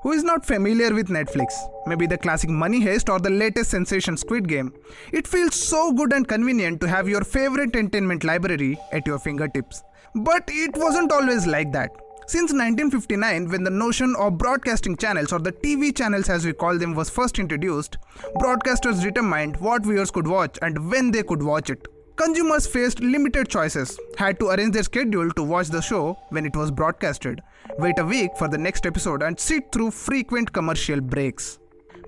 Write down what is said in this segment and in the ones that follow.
Who is not familiar with Netflix? Maybe the classic Money Heist or the latest sensation Squid Game. It feels so good and convenient to have your favorite entertainment library at your fingertips. But it wasn't always like that. Since 1959, when the notion of broadcasting channels, or the TV channels as we call them, was first introduced, broadcasters determined what viewers could watch and when they could watch it. Consumers faced limited choices, had to arrange their schedule to watch the show when it was broadcasted, wait a week for the next episode, and sit through frequent commercial breaks.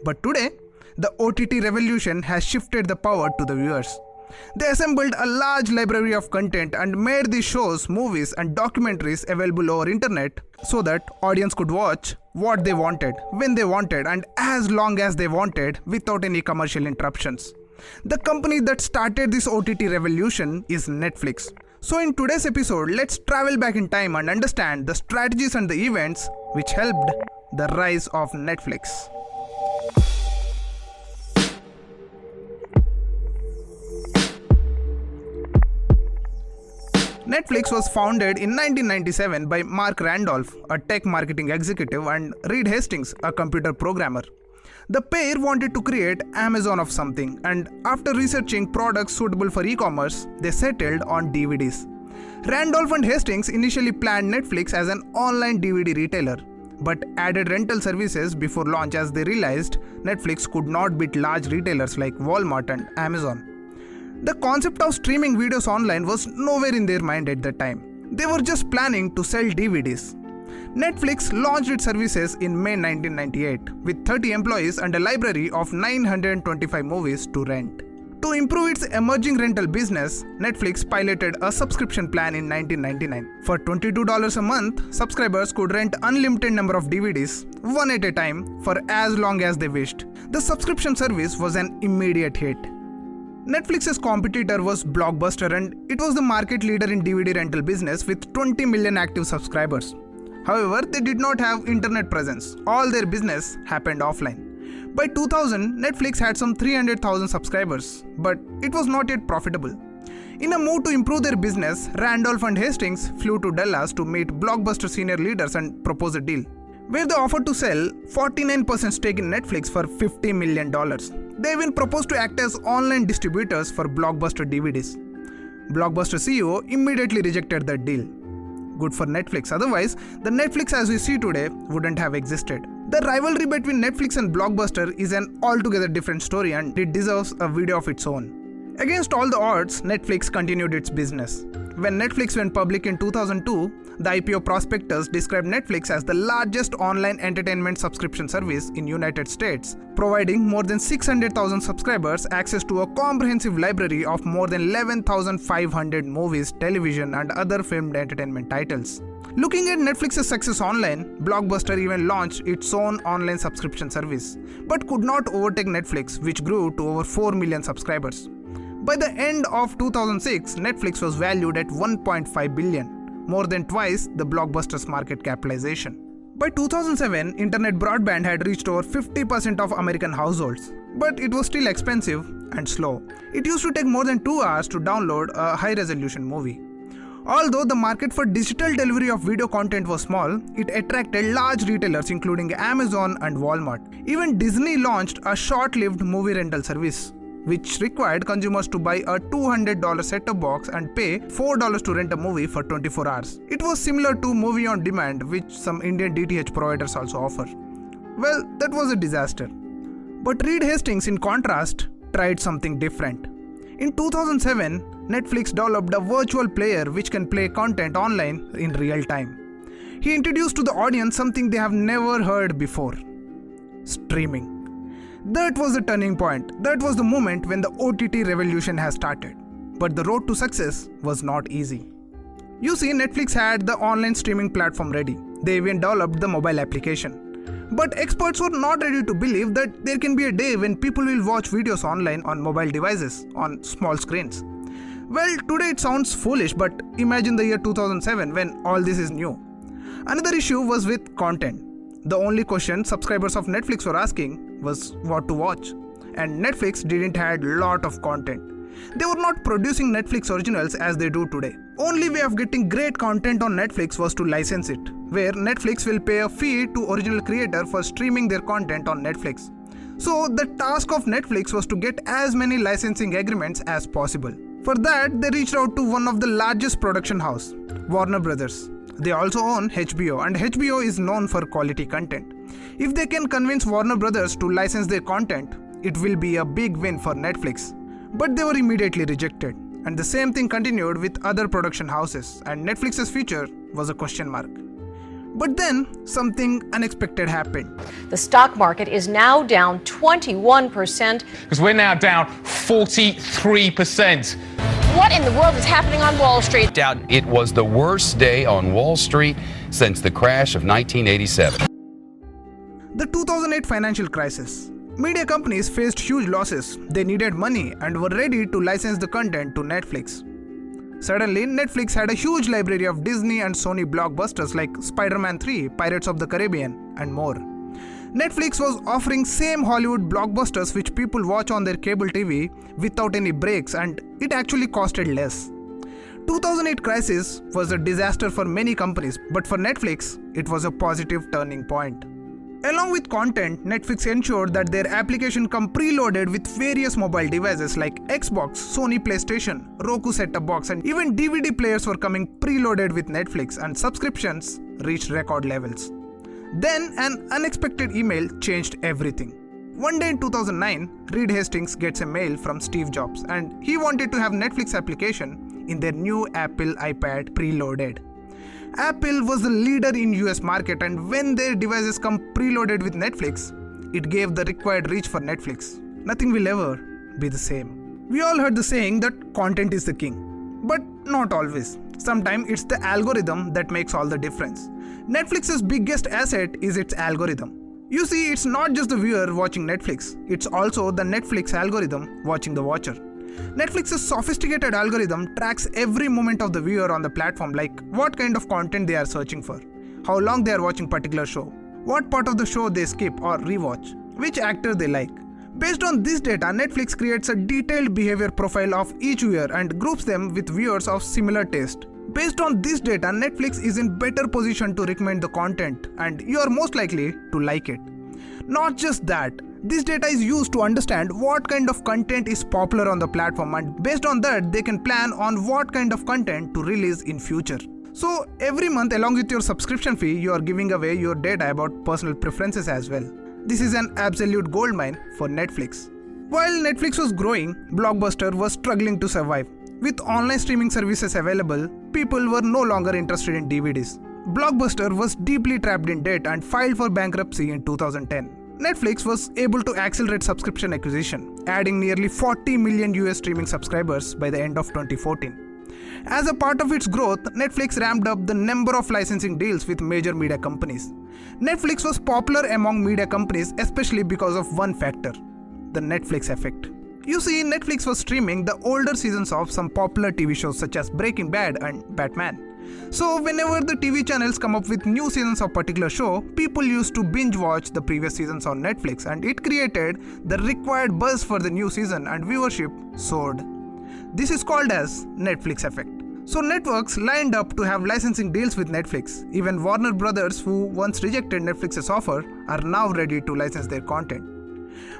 But today, the OTT revolution has shifted the power to the viewers. They assembled a large library of content and made these shows, movies, and documentaries available over internet so that audience could watch what they wanted, when they wanted, and as long as they wanted without any commercial interruptions. The company that started this OTT revolution is Netflix. So in today's episode, let's travel back in time and understand the strategies and the events which helped the rise of Netflix. Netflix was founded in 1997 by Mark Randolph, a tech marketing executive, and Reed Hastings, a computer programmer. The pair wanted to create Amazon of something, and after researching products suitable for e-commerce, they settled on DVDs. Randolph and Hastings initially planned Netflix as an online DVD retailer, but added rental services before launch as they realized Netflix could not beat large retailers like Walmart and Amazon. The concept of streaming videos online was nowhere in their mind at the time. They were just planning to sell DVDs. Netflix launched its services in May 1998 with 30 employees and a library of 925 movies to rent. To improve its emerging rental business, Netflix piloted a subscription plan in 1999. For $22 a month, subscribers could rent unlimited number of DVDs, one at a time, for as long as they wished. The subscription service was an immediate hit. Netflix's competitor was Blockbuster, and it was the market leader in DVD rental business with 20 million active subscribers. However, they did not have internet presence. All their business happened offline. By 2000, Netflix had some 300,000 subscribers, but it was not yet profitable. In a move to improve their business, Randolph and Hastings flew to Dallas to meet Blockbuster senior leaders and propose a deal, where they offered to sell 49% stake in Netflix for $50 million. They even proposed to act as online distributors for Blockbuster DVDs. Blockbuster CEO immediately rejected that deal. Good for Netflix, otherwise, the Netflix as we see today wouldn't have existed. The rivalry between Netflix and Blockbuster is an altogether different story, and it deserves a video of its own. Against all the odds, Netflix continued its business. When Netflix went public in 2002, the IPO prospectus described Netflix as the largest online entertainment subscription service in United States, providing more than 600,000 subscribers access to a comprehensive library of more than 11,500 movies, television, and other filmed entertainment titles. Looking at Netflix's success online, Blockbuster even launched its own online subscription service, but could not overtake Netflix, which grew to over 4 million subscribers. By the end of 2006, Netflix was valued at $1.5 billion, more than twice the Blockbuster's market capitalization. By 2007, internet broadband had reached over 50% of American households, but it was still expensive and slow. It used to take more than 2 hours to download a high-resolution movie. Although the market for digital delivery of video content was small, it attracted large retailers including Amazon and Walmart. Even Disney launched a short-lived movie rental service, which required consumers to buy a $200 set-top box and pay $4 to rent a movie for 24 hours. It was similar to movie on demand, which some Indian DTH providers also offer. Well, that was a disaster. But Reed Hastings, in contrast, tried something different. In 2007, Netflix developed a virtual player which can play content online in real time. He introduced to the audience something they have never heard before: streaming. That was the turning point. That was the moment when the OTT revolution has started. But the road to success was not easy. You see, Netflix had the online streaming platform ready. They even developed the mobile application. But experts were not ready to believe that there can be a day when people will watch videos online on mobile devices, on small screens. Well, today it sounds foolish, but imagine the year 2007 when all this is new. Another issue was with content. The only question subscribers of Netflix were asking was what to watch, and Netflix didn't had lot of content. They were not producing Netflix originals as they do today. Only way of getting great content on Netflix was to license it. where Netflix will pay a fee to original creator for streaming their content on Netflix. So the task of Netflix was to get as many licensing agreements as possible. For that, they reached out to one of the largest production house, Warner Brothers. They also own HBO, and HBO is known for quality content. If they can convince Warner Brothers to license their content, it will be a big win for Netflix. But they were immediately rejected. And the same thing continued with other production houses, and Netflix's future was a question mark. But then, something unexpected happened. The stock market is now down 21%. Because we're now down 43%. What in the world is happening on Wall Street? It was the worst day on Wall Street since the crash of 1987. The 2008 financial crisis. Media companies faced huge losses. They needed money and were ready to license the content to Netflix. Suddenly, Netflix had a huge library of Disney and Sony blockbusters like Spider-Man 3, Pirates of the Caribbean, and more. Netflix was offering same Hollywood blockbusters which people watch on their cable TV without any breaks, and it actually costed less. 2008 crisis was a disaster for many companies, but for Netflix, it was a positive turning point. Along with content, Netflix ensured that their application come preloaded with various mobile devices like Xbox, Sony PlayStation, Roku set-top box, and even DVD players were coming preloaded with Netflix, and subscriptions reached record levels. Then an unexpected email changed everything. One day in 2009, Reed Hastings gets a mail from Steve Jobs, and he wanted to have Netflix application in their new Apple iPad preloaded. Apple was the leader in US market, and when their devices come preloaded with Netflix, it gave the required reach for Netflix. Nothing will ever be the same. We all heard the saying that content is the king, but not always. Sometimes it's the algorithm that makes all the difference. Netflix's biggest asset is its algorithm. You see, it's not just the viewer watching Netflix, it's also the Netflix algorithm watching the watcher. Netflix's sophisticated algorithm tracks every moment of the viewer on the platform, like what kind of content they are searching for, how long they are watching particular show, what part of the show they skip or rewatch, which actor they like. Based on this data, Netflix creates a detailed behavior profile of each viewer and groups them with viewers of similar taste. Based on this data, Netflix is in better position to recommend the content, and you are most likely to like it. Not just that, this data is used to understand what kind of content is popular on the platform, and based on that, they can plan on what kind of content to release in future. So every month, along with your subscription fee, you are giving away your data about personal preferences as well. This is an absolute goldmine for Netflix. While Netflix was growing, Blockbuster was struggling to survive. With online streaming services available, people were no longer interested in DVDs. Blockbuster was deeply trapped in debt and filed for bankruptcy in 2010. Netflix was able to accelerate subscription acquisition, adding nearly 40 million US streaming subscribers by the end of 2014. As a part of its growth, Netflix ramped up the number of licensing deals with major media companies. Netflix was popular among media companies especially because of one factor: the Netflix effect. You see, Netflix was streaming the older seasons of some popular TV shows such as Breaking Bad and Batman. So whenever the TV channels come up with new seasons of particular show, people used to binge watch the previous seasons on Netflix, and it created the required buzz for the new season and viewership soared. This is called as Netflix effect. So networks lined up to have licensing deals with Netflix. Even Warner Brothers, who once rejected Netflix's offer, are now ready to license their content.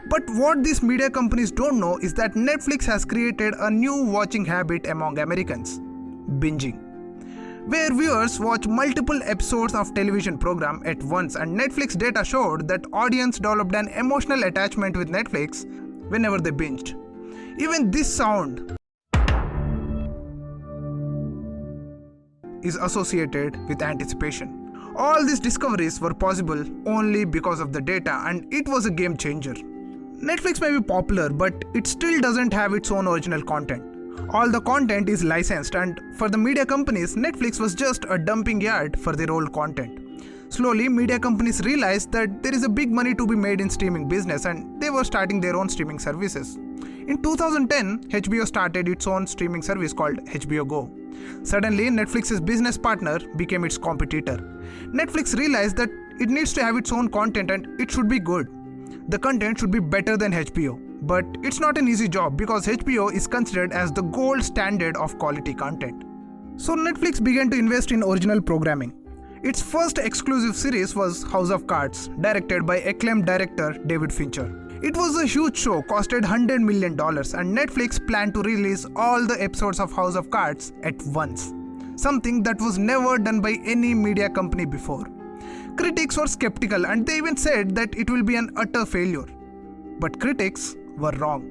But what these media companies don't know is that Netflix has created a new watching habit among Americans: binging, where viewers watch multiple episodes of television program at once, and Netflix data showed that audience developed an emotional attachment with Netflix whenever they binged. Even this sound is associated with anticipation. All these discoveries were possible only because of the data, and it was a game changer. Netflix may be popular, but it still doesn't have its own original content. All the content is licensed, and for the media companies, Netflix was just a dumping yard for their old content. Slowly, media companies realized that there is a big money to be made in streaming business, and they were starting their own streaming services. In 2010, HBO started its own streaming service called HBO Go. Suddenly, Netflix's business partner became its competitor. Netflix realized that it needs to have its own content and it should be good. The content should be better than HBO. But it's not an easy job because HBO is considered as the gold standard of quality content. So Netflix began to invest in original programming. Its first exclusive series was House of Cards, directed by acclaimed director David Fincher. It was a huge show, costed $100 million, and Netflix planned to release all the episodes of House of Cards at once, something that was never done by any media company before. Critics were skeptical and they even said that it will be an utter failure. But critics were wrong.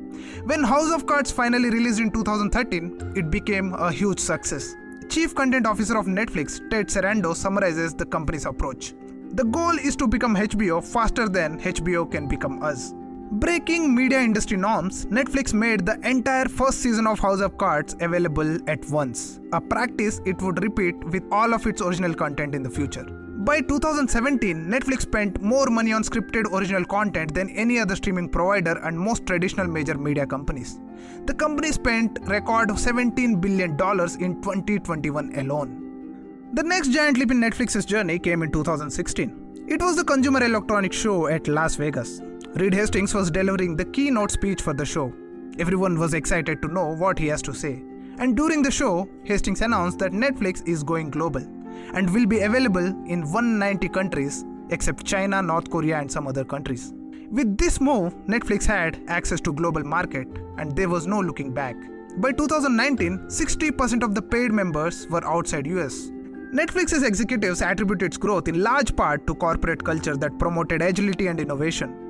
When House of Cards finally released in 2013, it became a huge success. Chief Content Officer of Netflix, Ted Sarandos, summarizes the company's approach. The goal is to become HBO faster than HBO can become us. Breaking media industry norms, Netflix made the entire first season of House of Cards available at once, a practice it would repeat with all of its original content in the future. By 2017, Netflix spent more money on scripted original content than any other streaming provider and most traditional major media companies. The company spent record $17 billion in 2021 alone. The next giant leap in Netflix's journey came in 2016. It was the consumer electronics show at Las Vegas. Reed Hastings was delivering the keynote speech for the show. Everyone was excited to know what he has to say. And during the show, Hastings announced that Netflix is going global and will be available in 190 countries except China, North Korea and some other countries. With this move, Netflix had access to global market and there was no looking back. By 2019, 60% of the paid members were outside US. Netflix's executives attribute its growth in large part to corporate culture that promoted agility and innovation.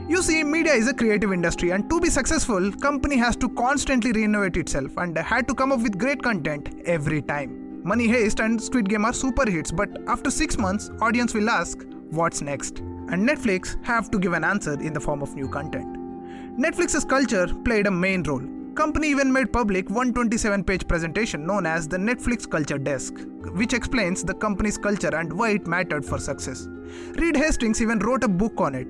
You see, media is a creative industry and to be successful, company has to constantly reinnovate itself and had to come up with great content every time. Money Heist and Squid Game are super hits, but after 6 months, audience will ask, what's next? And Netflix have to give an answer in the form of new content. Netflix's culture played a main role. Company even made public 127-page presentation known as the Netflix Culture Desk, which explains the company's culture and why it mattered for success. Reed Hastings even wrote a book on it.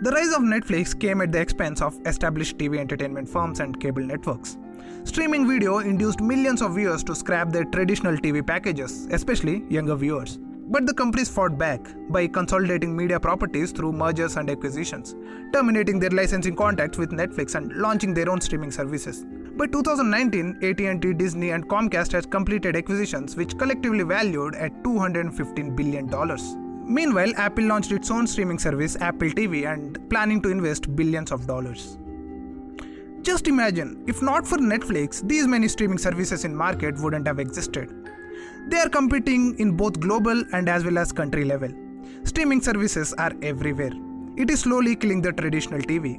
The rise of Netflix came at the expense of established TV entertainment firms and cable networks. Streaming video induced millions of viewers to scrap their traditional TV packages, especially younger viewers. But the companies fought back by consolidating media properties through mergers and acquisitions, terminating their licensing contracts with Netflix and launching their own streaming services. By 2019, AT&T, Disney and Comcast had completed acquisitions which collectively valued at $215 billion. Meanwhile, Apple launched its own streaming service, Apple TV, and planning to invest billions of dollars. Just imagine, if not for Netflix, these many streaming services in market wouldn't have existed. They are competing in both global and as well as country level. Streaming services are everywhere. It is slowly killing the traditional TV.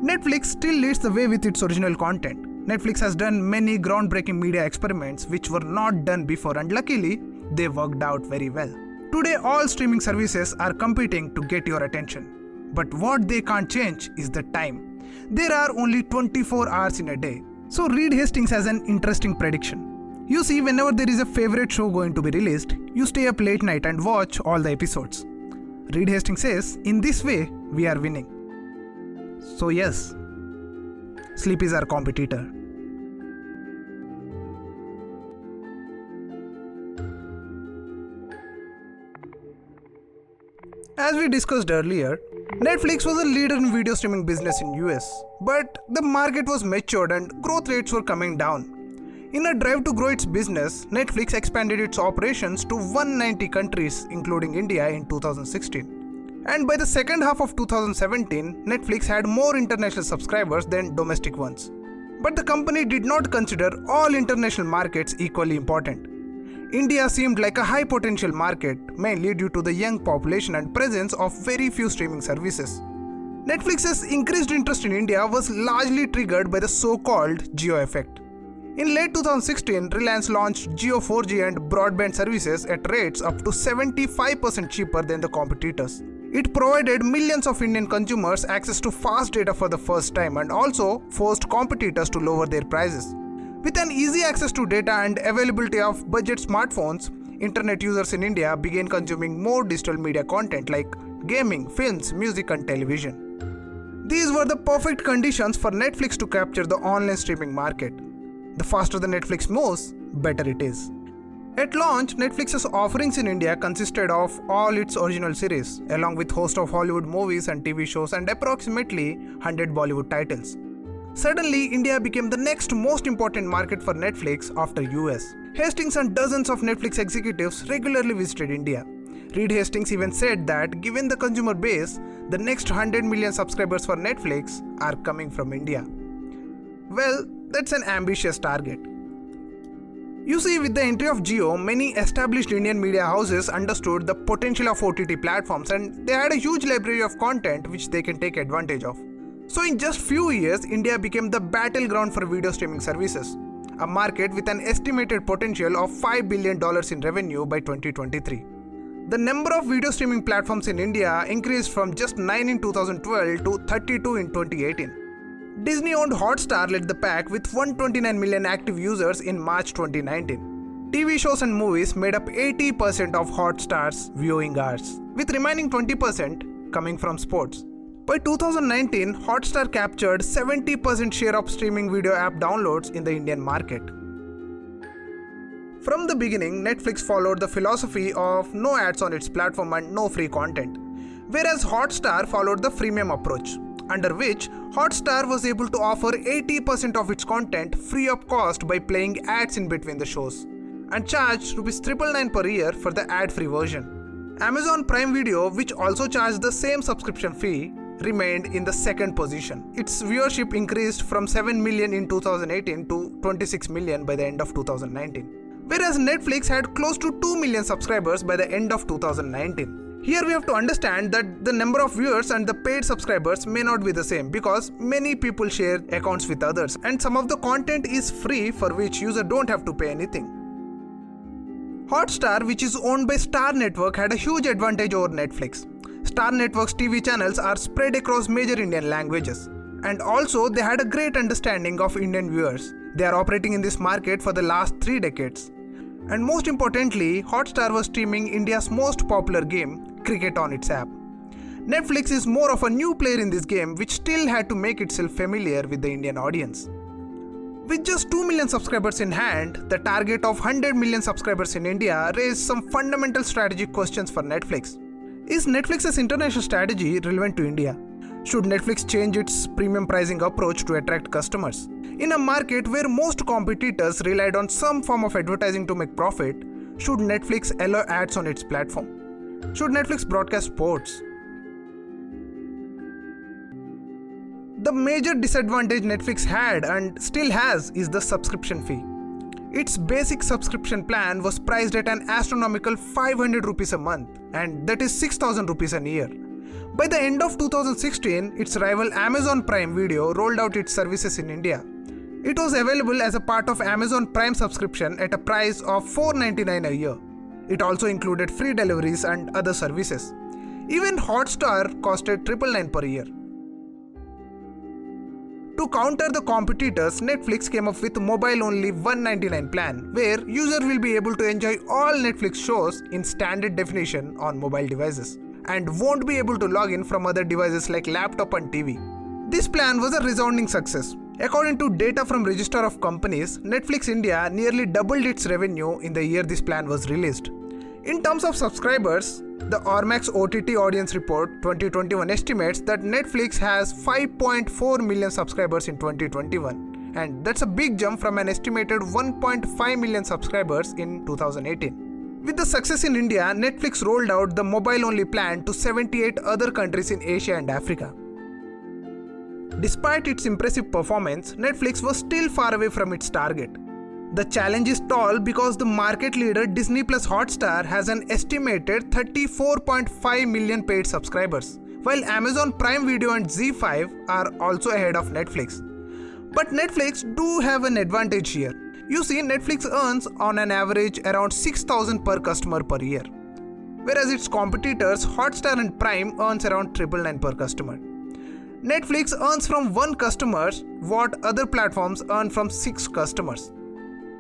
Netflix still leads the way with its original content. Netflix has done many groundbreaking media experiments which were not done before and luckily, they worked out very well. Today, all streaming services are competing to get your attention. But what they can't change is the time. There are only 24 hours in a day. So Reed Hastings has an interesting prediction. You see, whenever there is a favorite show going to be released, you stay up late night and watch all the episodes. Reed Hastings says, in this way, we are winning. So yes, sleep is our competitor. As we discussed earlier, Netflix was a leader in video streaming business in US, but the market was matured and growth rates were coming down. In a drive to grow its business, Netflix expanded its operations to 190 countries, including India, in 2016. And by the second half of 2017, Netflix had more international subscribers than domestic ones. But the company did not consider all international markets equally important. India seemed like a high potential market, mainly due to the young population and presence of very few streaming services. Netflix's increased interest in India was largely triggered by the so-called Jio effect. In late 2016, Reliance launched Jio 4G and broadband services at rates up to 75% cheaper than the competitors. It provided millions of Indian consumers access to fast data for the first time and also forced competitors to lower their prices. With an easy access to data and availability of budget smartphones, internet users in India began consuming more digital media content like gaming, films, music and television. These were the perfect conditions for Netflix to capture the online streaming market. The faster the Netflix moves, better it is. At launch, Netflix's offerings in India consisted of all its original series, along with host of Hollywood movies and TV shows and approximately 100 Bollywood titles. Suddenly, India became the next most important market for Netflix after US. Hastings and dozens of Netflix executives regularly visited India. Reed Hastings even said that given the consumer base, the next 100 million subscribers for Netflix are coming from India. Well, that's an ambitious target. You see, with the entry of Jio, many established Indian media houses understood the potential of OTT platforms and they had a huge library of content which they can take advantage of. So in just few years, India became the battleground for video streaming services, a market with an estimated potential of $5 billion in revenue by 2023. The number of video streaming platforms in India increased from just 9 in 2012 to 32 in 2018. Disney-owned Hotstar led the pack with 129 million active users in March 2019. TV shows and movies made up 80% of Hotstar's viewing hours, with remaining 20% coming from sports. By 2019, Hotstar captured 70% share of streaming video app downloads in the Indian market. From the beginning, Netflix followed the philosophy of no ads on its platform and no free content, whereas Hotstar followed the freemium approach, under which Hotstar was able to offer 80% of its content free of cost by playing ads in between the shows, and charged ₹999 per year for the ad-free version. Amazon Prime Video, which also charged the same subscription fee, remained in the second position. Its viewership increased from 7 million in 2018 to 26 million by the end of 2019. Whereas Netflix had close to 2 million subscribers by the end of 2019. Here we have to understand that the number of viewers and the paid subscribers may not be the same because many people share accounts with others and some of the content is free for which users don't have to pay anything. Hotstar, which is owned by Star Network, had a huge advantage over Netflix. Star Network's TV channels are spread across major Indian languages. And also they had a great understanding of Indian viewers. They are operating in this market for the last 3 decades. And most importantly, Hotstar was streaming India's most popular game, cricket, on its app. Netflix is more of a new player in this game which still had to make itself familiar with the Indian audience. With just 2 million subscribers in hand, the target of 100 million subscribers in India raised some fundamental strategic questions for Netflix. Is Netflix's international strategy relevant to India? Should Netflix change its premium pricing approach to attract customers? In a market where most competitors relied on some form of advertising to make profit, should Netflix allow ads on its platform? Should Netflix broadcast sports? The major disadvantage Netflix had and still has is the subscription fee. Its basic subscription plan was priced at an astronomical 500 rupees a month, and that is 6,000 rupees a year. By the end of 2016, its rival Amazon Prime Video rolled out its services in India. It was available as a part of Amazon Prime subscription at a price of $499 a year. It also included free deliveries and other services. Even Hotstar costed $999 per year. To counter the competitors, Netflix came up with a mobile-only $199 plan, where users will be able to enjoy all Netflix shows in standard definition on mobile devices, and won't be able to log in from other devices like laptop and TV. This plan was a resounding success. According to data from Register of Companies, Netflix India nearly doubled its revenue in the year this plan was released. In terms of subscribers, the Ormax OTT Audience Report 2021 estimates that Netflix has 5.4 million subscribers in 2021, and that's a big jump from an estimated 1.5 million subscribers in 2018. With the success in India, Netflix rolled out the mobile-only plan to 78 other countries in Asia and Africa. Despite its impressive performance, Netflix was still far away from its target. The challenge is tall because the market leader Disney Plus Hotstar has an estimated 34.5 million paid subscribers, while Amazon Prime Video and ZEE5 are also ahead of Netflix. But Netflix do have an advantage here. You see, Netflix earns on an average around 6,000 per customer per year, whereas its competitors Hotstar and Prime earns around $999 per customer. Netflix earns from 1 customer what other platforms earn from 6 customers.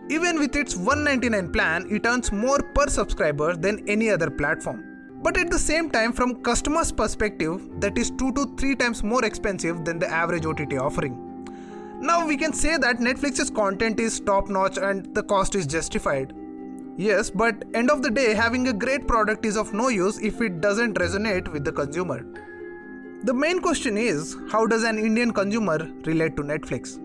Even with its $199 plan, it earns more per subscriber than any other platform. But at the same time, from customers' perspective, that is 2 to 3 times more expensive than the average OTT offering. Now we can say that Netflix's content is top-notch and the cost is justified. Yes, but end of the day, having a great product is of no use if it doesn't resonate with the consumer. The main question is, how does an Indian consumer relate to Netflix?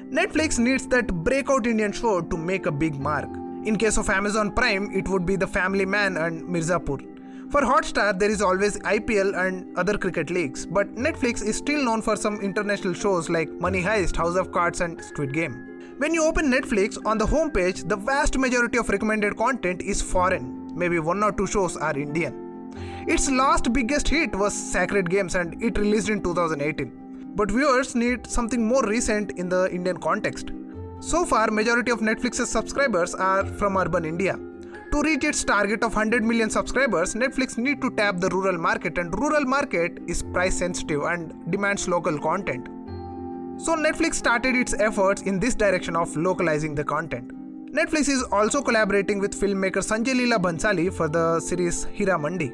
Netflix needs that breakout Indian show to make a big mark. In case of Amazon Prime, it would be The Family Man and Mirzapur. For Hotstar, there is always IPL and other cricket leagues, but Netflix is still known for some international shows like Money Heist, House of Cards, and Squid Game. When you open Netflix, on the homepage, the vast majority of recommended content is foreign. Maybe 1 or 2 shows are Indian. Its last biggest hit was Sacred Games and it released in 2018. But viewers need something more recent in the Indian context. So far, majority of Netflix's subscribers are from urban India. To reach its target of 100 million subscribers, Netflix need to tap the rural market, and rural market is price sensitive and demands local content. So Netflix started its efforts in this direction of localizing the content. Netflix is also collaborating with filmmaker Sanjay Leela Bhansali for the series Hira Mandi.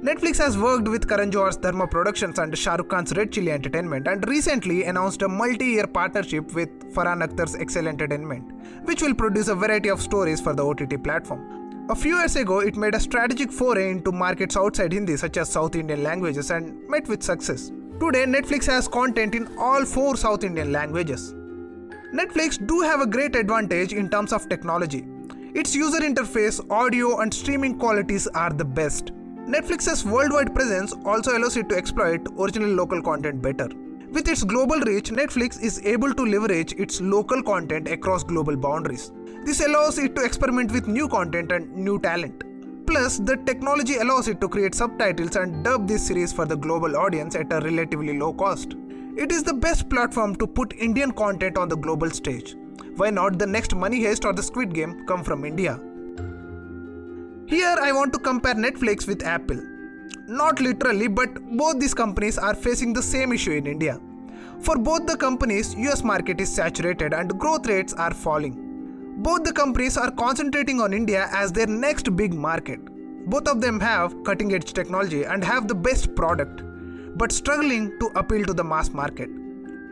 Netflix has worked with Karan Johar's Dharma Productions and Shah Rukh Khan's Red Chilli Entertainment and recently announced a multi-year partnership with Farhan Akhtar's Excel Entertainment, which will produce a variety of stories for the OTT platform. A few years ago, it made a strategic foray into markets outside Hindi such as South Indian languages and met with success. Today, Netflix has content in all 4 South Indian languages. Netflix do have a great advantage in terms of technology. Its user interface, audio and streaming qualities are the best. Netflix's worldwide presence also allows it to exploit original local content better. With its global reach, Netflix is able to leverage its local content across global boundaries. This allows it to experiment with new content and new talent. Plus, the technology allows it to create subtitles and dub this series for the global audience at a relatively low cost. It is the best platform to put Indian content on the global stage. Why not the next Money Heist or the Squid Game come from India? Here I want to compare Netflix with Apple. Not literally, but both these companies are facing the same issue in India. For both the companies, US market is saturated and growth rates are falling. Both the companies are concentrating on India as their next big market. Both of them have cutting edge technology and have the best product, but struggling to appeal to the mass market.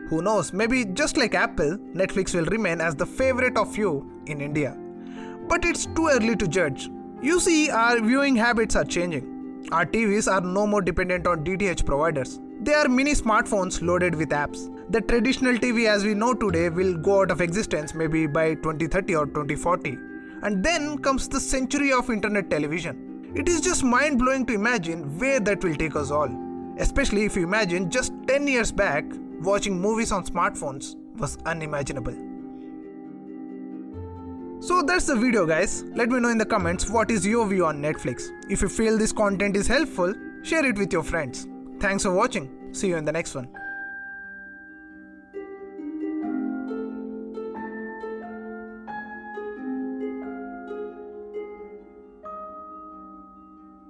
Who knows, maybe just like Apple, Netflix will remain as the favorite of few in India. But it's too early to judge. You see, our viewing habits are changing. Our TVs are no more dependent on DTH providers. They are mini smartphones loaded with apps. The traditional TV as we know today will go out of existence maybe by 2030 or 2040. And then comes the century of internet television. It is just mind-blowing to imagine where that will take us all. Especially if you imagine just 10 years back, watching movies on smartphones was unimaginable. So that's the video guys. Let me know in the comments what is your view on Netflix. If you feel this content is helpful, share it with your friends. Thanks for watching. See you in the next one.